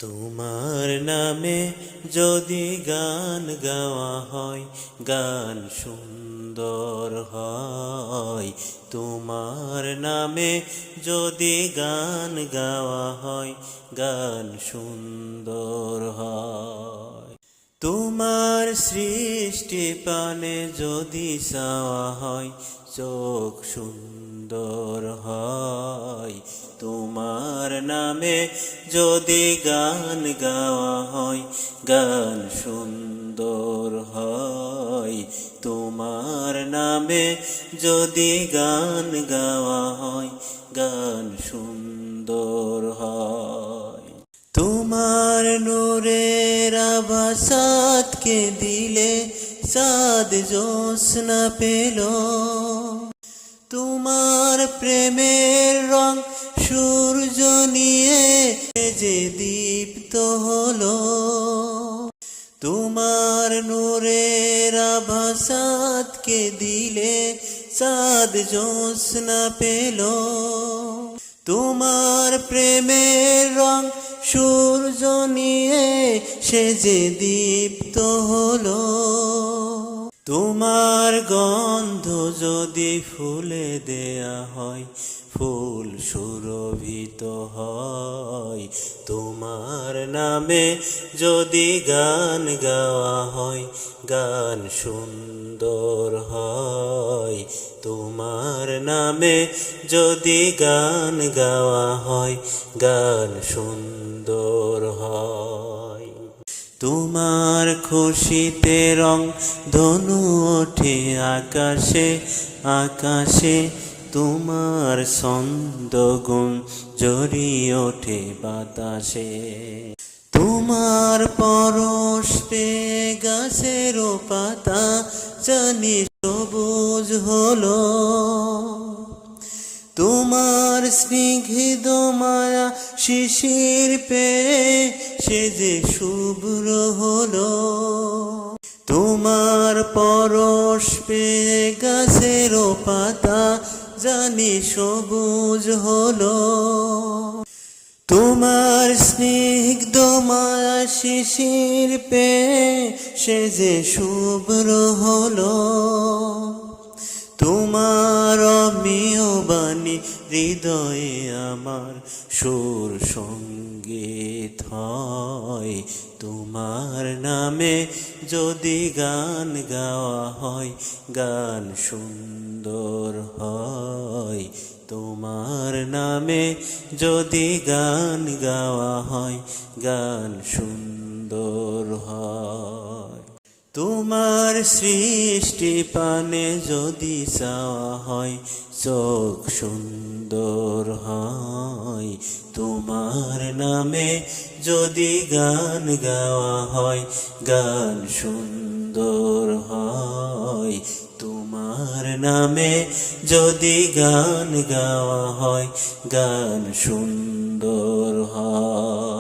তোমার নামে যদি গান গাওয়া হয়, গান সুন্দর হয়। তোমার নামে যদি গান গাওয়া হয়, গান সুন্দর হয়। তোমার সৃষ্টি পানে যদি চাওয়া হয়, চোখ সুন্দর হয়। তোমার নামে যদি গান গাওয়া হয়, গান সুন্দর হয়। তোমার নামে যদি গান গাওয়া হয়, গান সুন্দর হয়। তোমার নূরের আভাসাতকে দিলে চাঁদ জ্যোৎস্না পেল। তোমার প্রেমের রং সূর্য নিয়ে যে দীপ্ত হলো। তোমার নূরের আভাসাতকে দিলে চাঁদ জ্যোৎস্না পেল। তোমার প্রেমের রং সূর্য নিয়ে সে যে দীপ্ত হলো। তোমার গন্ধ যদি ফুলে দেয়া হয়, ফুল সুরভিত হয়। তোমার নামে যদি গান গাওয়া হয়, গান সুন্দর হয়। তোমার নামে যদি গান গাওয়া হয়, গান সুন্দর হয়। তোমার খুশিতে রং ধনু ওঠে আকাশে আকাশে। তোমার ছন্দ গুণ জড়িয়ে ওঠে বাতাসে। তোমার পরশ পেয়ে গাছেরও পাতা জানি সবুজ হলো। তোমার স্নিগ্ধ মায়া শিশির পেয়ে সে যে শুভ্র হলো। তোমার পরশ পেয়ে গাছেরও পাতা জানি সবুজ হলো। তোমার স্নিগ্ধ মায়া শিশির পেয়ে সে যে শুভ্র হলো। তোমার অমিয় বাণী হৃদয়ে আমার সুর সঙ্গীত হয়। তোমার নামে যদি গান গাওয়া হয়, গান সুন্দর হয়। তোমার নামে যদি গান গাওয়া হয়, গান সুন্দর হয়। তোমার সৃষ্টি পানে যদি চাওয়া হয়, চোখ সুন্দর হয়। তোমার নামে যদি গান গাওয়া হয়, গান সুন্দর হয়। তোমার নামে যদি গান গাওয়া হয়, গান সুন্দর হয়।